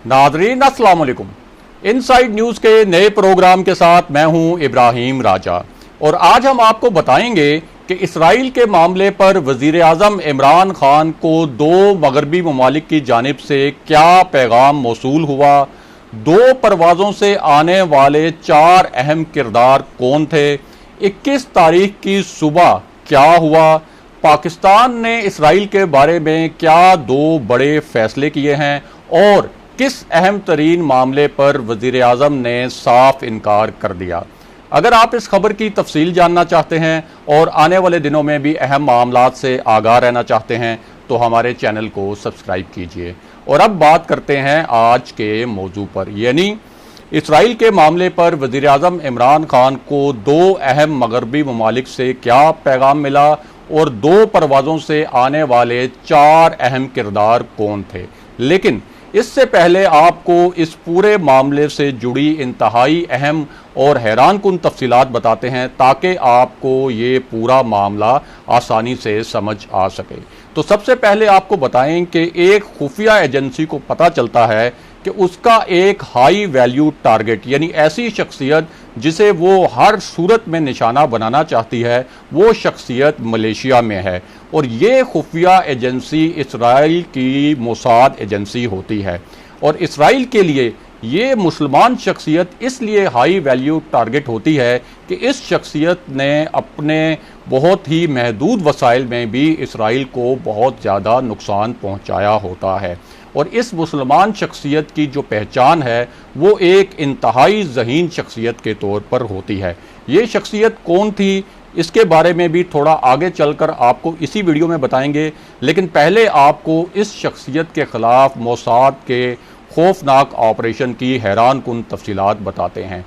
नाजरीन अस्सलाम वालेकुम। इनसाइड न्यूज के नए प्रोग्राम के साथ मैं हूं इब्राहिम राजा और आज हम आपको बताएंगे कि इसराइल के मामले पर वजीर आजम इमरान खान को दो मगरबी ममालिक की जानिब से क्या पैगाम मौसूल हुआ, दो परवाज़ों से आने वाले चार अहम किरदार कौन थे, 21 तारीख की सुबह क्या हुआ, पाकिस्तान ने इसराइल के बारे में क्या दो बड़े फैसले किए हैं और किस अहम तरीन मामले पर वजीर आजम ने साफ इनकार कर दिया। अगर आप इस खबर की तफसील जानना चाहते हैं और आने वाले दिनों में भी अहम मामलात से आगाह रहना चाहते हैं तो हमारे चैनल को सब्सक्राइब कीजिए। और अब बात करते हैं आज के मौजू पर, यानी इसराइल के मामले पर वजीर आजम इमरान खान को दो अहम मगरबी ममालिक से क्या पैगाम मिला और दो परवाज़ों से आने वाले चार अहम किरदार कौन थे। लेकिन इससे पहले आपको इस पूरे मामले से जुड़ी इंतहाई अहम और हैरानकुन तफसीलात बताते हैं ताकि आपको ये पूरा मामला आसानी से समझ आ सके। तो सबसे पहले आपको बताएं कि एक खुफिया एजेंसी को पता चलता है कि उसका एक हाई वैल्यू टारगेट यानी ऐसी शख्सियत जिसे वो हर सूरत में निशाना बनाना चाहती है, वो शख्सियत मलेशिया में है और ये खुफिया एजेंसी इसराइल की मोसाद एजेंसी होती है। और इसराइल के लिए ये मुसलमान शख्सियत इसलिए हाई वैल्यू टारगेट होती है कि इस शख्सियत ने अपने बहुत ही महदूद वसाइल में भी इसराइल को बहुत ज़्यादा नुकसान पहुंचाया होता है। और इस मुसलमान शख्सियत की जो पहचान है वो एक इंतहाई ज़हीन शख्सियत के तौर पर होती है। ये शख्सियत कौन थी इसके बारे में भी थोड़ा आगे चलकर आपको इसी वीडियो में बताएंगे, लेकिन पहले आपको इस शख्सियत के ख़िलाफ़ मोसाद के खौफनाक ऑपरेशन की हैरानकुन तफसीलात बताते हैं।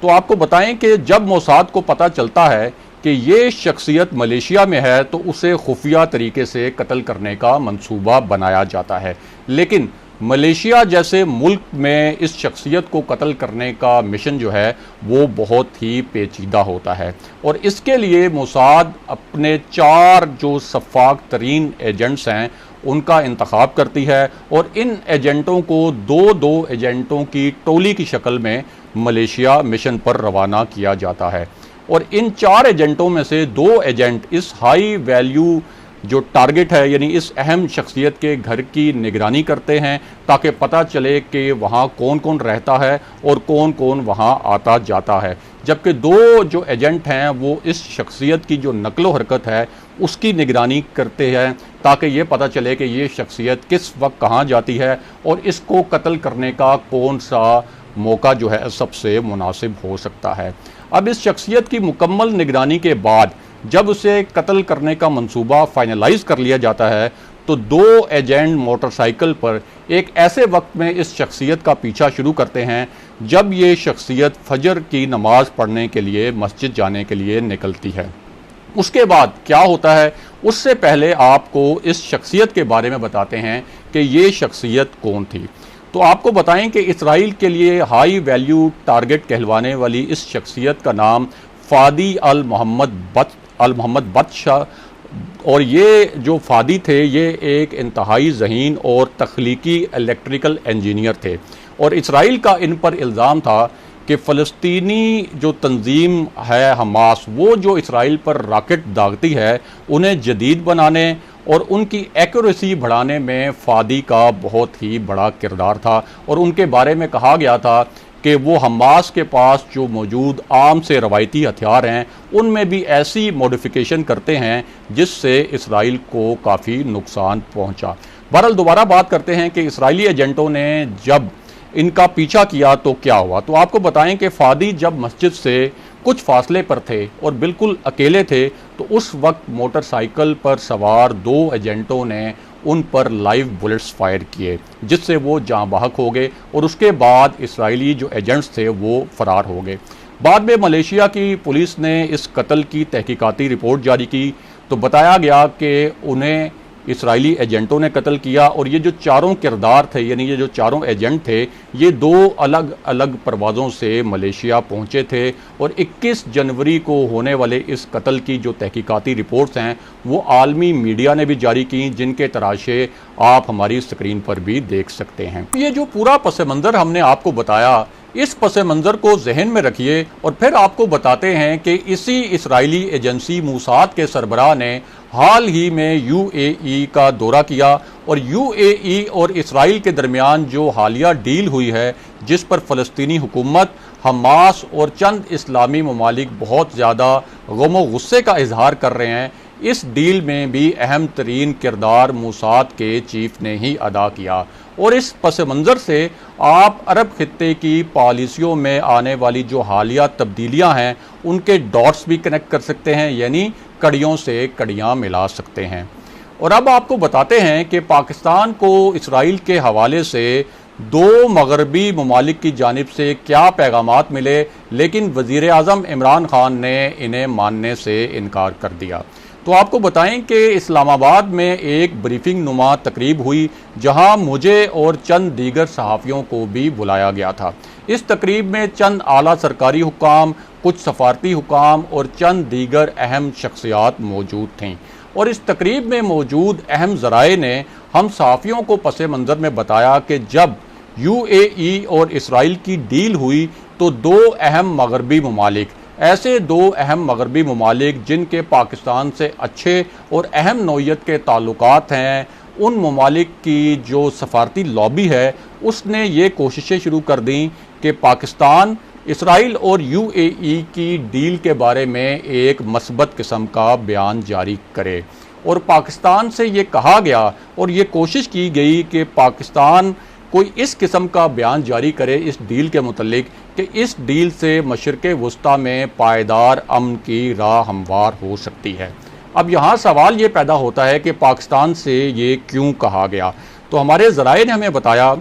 तो आपको बताएं कि जब मोसाद को पता चलता है कि ये शख्सियत मलेशिया में है तो उसे खुफिया तरीके से कत्ल करने का मंसूबा बनाया जाता है। लेकिन मलेशिया जैसे मुल्क में इस शख्सियत को कत्ल करने का मिशन जो है वो बहुत ही पेचीदा होता है और इसके लिए मोसाद अपने चार जो शफ़ाक तरीन एजेंट्स हैं उनका इंतखाब करती है और इन एजेंटों को दो दो एजेंटों की टोली की शक्ल में मलेशिया मिशन पर रवाना किया जाता है। और इन चार एजेंटों में से दो एजेंट इस हाई वैल्यू जो टारगेट है यानी इस अहम शख्सियत के घर की निगरानी करते हैं ताकि पता चले कि वहाँ कौन कौन रहता है और कौन कौन वहाँ आता जाता है, जबकि दो जो एजेंट हैं वो इस शख्सियत की जो नकलो हरकत है उसकी निगरानी करते हैं ताकि ये पता चले कि ये शख्सियत किस वक्त कहाँ जाती है और इसको कत्ल करने का कौन सा मौका जो है सबसे मुनासिब हो सकता है। अब इस शख्सियत की मुकम्मल निगरानी के बाद जब उसे कत्ल करने का मंसूबा फाइनलाइज कर लिया जाता है तो दो एजेंट मोटरसाइकिल पर एक ऐसे वक्त में इस शख्सियत का पीछा शुरू करते हैं जब ये शख्सियत फजर की नमाज पढ़ने के लिए मस्जिद जाने के लिए निकलती है। उसके बाद क्या होता है उससे पहले आपको इस शख्सियत के बारे में बताते हैं कि ये शख्सियत कौन थी। तो आपको बताएं कि इसराइल के लिए हाई वैल्यू टारगेट कहलवाने वाली इस शख्सियत का नाम फ़ादी अल मोहम्मद बदशाह और ये जो फ़ादी थे ये एक इंतहाई ज़हीन और तख्लीकी इलेक्ट्रिकल इंजीनियर थे और इसराइल का इन पर इल्ज़ाम था कि फ़लस्तीनी जो तंजीम है हमास वो जो इसराइल पर रॉकेट दागती है उन्हें जदीद बनाने और उनकी एक्यूरेसी बढ़ाने में फ़ादी का बहुत ही बड़ा किरदार था। और उनके बारे में कहा गया था कि वो हमास के पास जो मौजूद आम से रवायती हथियार हैं उनमें भी ऐसी मॉडिफिकेशन करते हैं जिससे इसराइल को काफ़ी नुकसान पहुंचा। बहरहाल दोबारा बात करते हैं कि इसराइली एजेंटों ने जब इनका पीछा किया तो क्या हुआ। तो आपको बताएं कि फ़ादी जब मस्जिद से कुछ फासले पर थे और बिल्कुल अकेले थे तो उस वक्त मोटरसाइकिल पर सवार दो एजेंटों ने उन पर लाइव बुलेट्स फायर किए जिससे वो जाँ बहक हो गए और उसके बाद इसराइली जो एजेंट्स थे वो फ़रार हो गए। बाद में मलेशिया की पुलिस ने इस कत्ल की तहकीकाती रिपोर्ट जारी की तो बताया गया कि उन्हें इसराइली एजेंटों ने कत्ल किया। और ये जो चारों किरदार थे, यानी ये जो चारों एजेंट थे, ये 2 अलग अलग परवाज़ों से मलेशिया पहुंचे थे। और 21 जनवरी को होने वाले इस कत्ल की जो तहकीकाती रिपोर्ट्स हैं वो आलमी मीडिया ने भी जारी की, जिनके तराशे आप हमारी स्क्रीन पर भी देख सकते हैं। ये जो पूरा पस मंज़र हमने आपको बताया, इस पस मंज़र को जहन में रखिए और फिर आपको बताते हैं कि इसी इसराइली एजेंसी मूसाद के सरबराह ने हाल ही में यूएई का दौरा किया। और यूएई और इसराइल के दरमियान जो हालिया डील हुई है, जिस पर फ़लस्तीनी हुकूमत, हमास और चंद इस्लामी ममालिक बहुत ज़्यादा गम व गुस्से का इजहार कर रहे हैं, इस डील में भी अहम तरीन किरदार मूसाद के चीफ ने ही अदा किया। और इस पस मंज़र से आप अरब खित्ते की पॉलिसियों में आने वाली जो हालिया तब्दीलियां हैं उनके डॉट्स भी कनेक्ट कर सकते हैं, यानी कड़ियों से कड़ियां मिला सकते हैं। और अब आपको बताते हैं कि पाकिस्तान को इसराइल के हवाले से 2 मगरबी ममालिक की जानिब से क्या पैगामात मिले, लेकिन वज़ीर आज़म इमरान खान ने इन्हें मानने से इनकार कर दिया। तो आपको बताएं कि इस्लामाबाद में एक ब्रीफिंग नुमा तकरीब हुई, जहां मुझे और चंद दीगर सहाफ़ियों को भी बुलाया गया था। इस तकरीब में चंद आला सरकारी हुकाम, कुछ सफारती हुकाम और चंद दीगर अहम शख्सियात मौजूद थीं। और इस तकरीब में मौजूद अहम ज़राए ने हम सहाफ़ियों को पस मंज़र में बताया कि जब यूएई और इसराइल की डील हुई तो 2 अहम मगरबी ममालिक, ऐसे 2 अहम मगरबी ममालिक जिनके पाकिस्तान से अच्छे और अहम नौइयत के ताल्लुकात हैं, उन ममालिक की जो सफारती लॉबी है उसने ये कोशिशें शुरू कर दी कि पाकिस्तान इसराइल और यूएई की डील के बारे में एक मस्बत किस्म का बयान जारी करे। और पाकिस्तान से ये कहा गया और ये कोशिश की गई कि पाकिस्तान कोई इस किस्म का बयान जारी करे इस डील के मुतल्लिक कि इस डील से मशरिक़ वुस्ता में पायदार अमन की राह हमवार हो सकती है। अब यहाँ सवाल ये पैदा होता है कि पाकिस्तान से ये क्यों कहा गया। तो हमारे ज़राए ने हमें बताया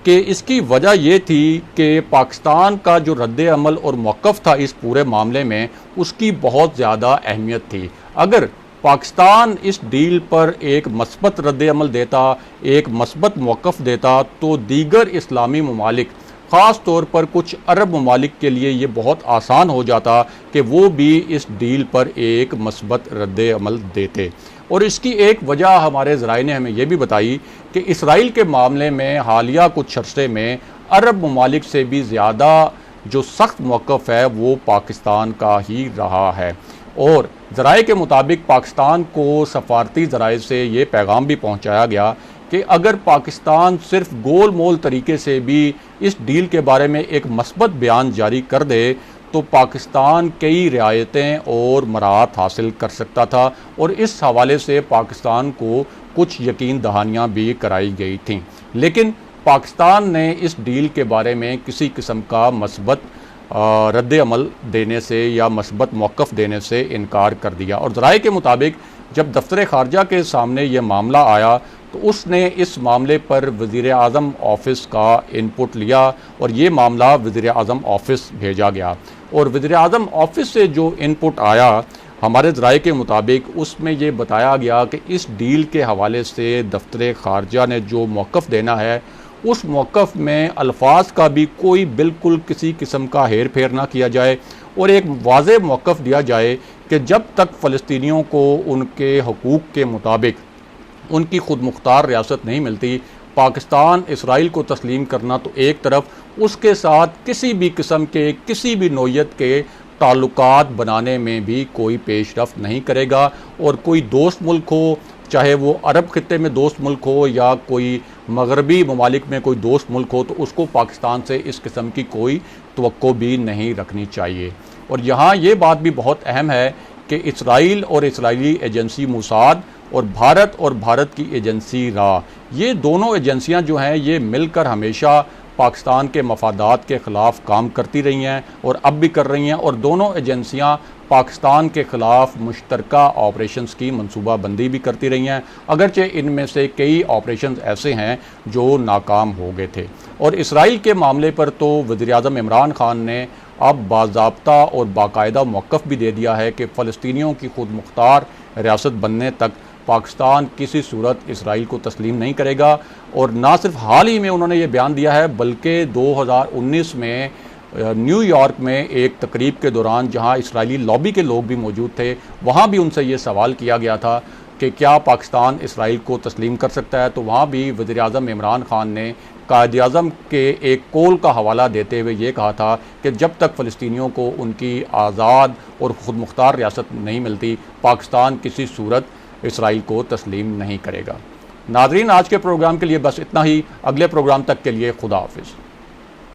कि इसकी वजह ये थी कि पाकिस्तान का जो रद्द अमल और मौक़िफ़ था इस पूरे मामले में, उसकी बहुत ज़्यादा अहमियत थी। अगर पाकिस्तान इस डील पर एक मस्बत रद्द अमल देता, एक मस्बत मौक़िफ़ देता, तो दीगर इस्लामी ममालिक, ख़ास तौर पर कुछ अरब ममालिक के लिए ये बहुत आसान हो जाता कि वो भी इस डील पर एक मस्बत रद्द अमल देते। और इसकी एक वजह हमारे ज़राए ने हमें यह भी बताई कि इसराइल के मामले में हालिया कुछ अरसे में अरब ममालिक से भी ज़्यादा जो सख्त मौक़िफ़ है वो पाकिस्तान का ही रहा है। और ज़राए के मुताबिक पाकिस्तान को सफारती ज़राए से ये पैगाम भी पहुँचाया गया कि अगर पाकिस्तान सिर्फ गोल मोल तरीके से भी इस डील के बारे में एक मस्बत बयान जारी कर दे तो पाकिस्तान कई रियायतें और मराहत हासिल कर सकता था। और इस हवाले से पाकिस्तान को कुछ यकीन दहानियाँ भी कराई गई थीं, लेकिन पाकिस्तान ने इस डील के बारे में किसी किस्म का मस्बत रद्द अमल देने से या मस्बत मौक़िफ़ देने से इनकार कर दिया। और ज़राए के मुताबिक जब दफ्तर ख़ारजा के सामने यह मामला आया तो उसने इस मामले पर वज़ीर आज़म ऑफ़िस का इनपुट लिया और ये मामला वज़ीर आज़म ऑफ़िस भेजा गया। और वज़ीर आज़म ऑफ़िस से जो इनपुट आया हमारे ज़राए के मुताबिक उसमें ये बताया गया कि इस डील के हवाले से दफ्तर ख़ारजा ने जो मौक़िफ़ देना है उस मौक़िफ़ में अल्फाज का भी कोई बिल्कुल किसी किस्म का हेर फेर ना किया जाए और एक वाज़ेह मौक़िफ़ दिया जाए कि जब तक फ़लस्तीनियों को उनके हकूक़ के मुताबिक उनकी खुद मुख्तार रियासत नहीं मिलती, पाकिस्तान इसराइल को तस्लीम करना तो एक तरफ, उसके साथ किसी भी किस्म के किसी भी नौइयत के ताल्लुकात बनाने में भी कोई पेशरफ्त नहीं करेगा। और कोई दोस्त मुल्क हो, चाहे वो अरब खित्ते में दोस्त मुल्क हो या कोई मगरबी ममालिक में कोई दोस्त मुल्क हो, तो उसको पाकिस्तान से इस किस्म की कोई तवक्को भी नहीं रखनी चाहिए। और यहाँ ये बात भी बहुत अहम है कि इसराइल और इसराइली एजेंसी मूसाद और भारत की एजेंसी रा, ये दोनों एजेंसियां जो हैं ये मिलकर हमेशा पाकिस्तान के मफादात के ख़िलाफ़ काम करती रही हैं और अब भी कर रही हैं। और दोनों एजेंसियां पाकिस्तान के ख़िलाफ़ मुश्तरका ऑपरेशंस की मनसूबाबंदी भी करती रही हैं, अगरचे इनमें से कई ऑपरेशंस ऐसे हैं जो नाकाम हो गए थे। और इसराइल के मामले पर तो वज़ीर आज़म इमरान खान ने अब बाज़ाब्ता और बाकायदा मौक़िफ़ भी दे दिया है कि फ़लस्तीनियों की खुद मुख्तार रियासत बनने तक पाकिस्तान किसी सूरत इसराइल को तस्लीम नहीं करेगा। और ना सिर्फ हाल ही में उन्होंने ये बयान दिया है, बल्कि 2019 में न्यूयॉर्क में एक तकरीब के दौरान जहां इसराइली लॉबी के लोग भी मौजूद थे, वहां भी उनसे ये सवाल किया गया था कि क्या पाकिस्तान इसराइल को तस्लीम कर सकता है। तो वहाँ भी वज़ीर-ए-आज़म इमरान खान ने कायद-ए-आज़म के एक कौल का हवाला देते हुए ये कहा था कि जब तक फ़लस्तीनियों को उनकी आज़ाद और ख़ुद मुख्तार रियासत नहीं मिलती, पाकिस्तान किसी सूरत इसराइल को तस्लीम नहीं करेगा। नाज़रीन, आज के प्रोग्राम के लिए बस इतना ही। अगले प्रोग्राम तक के लिए खुदा हाफ़िज़।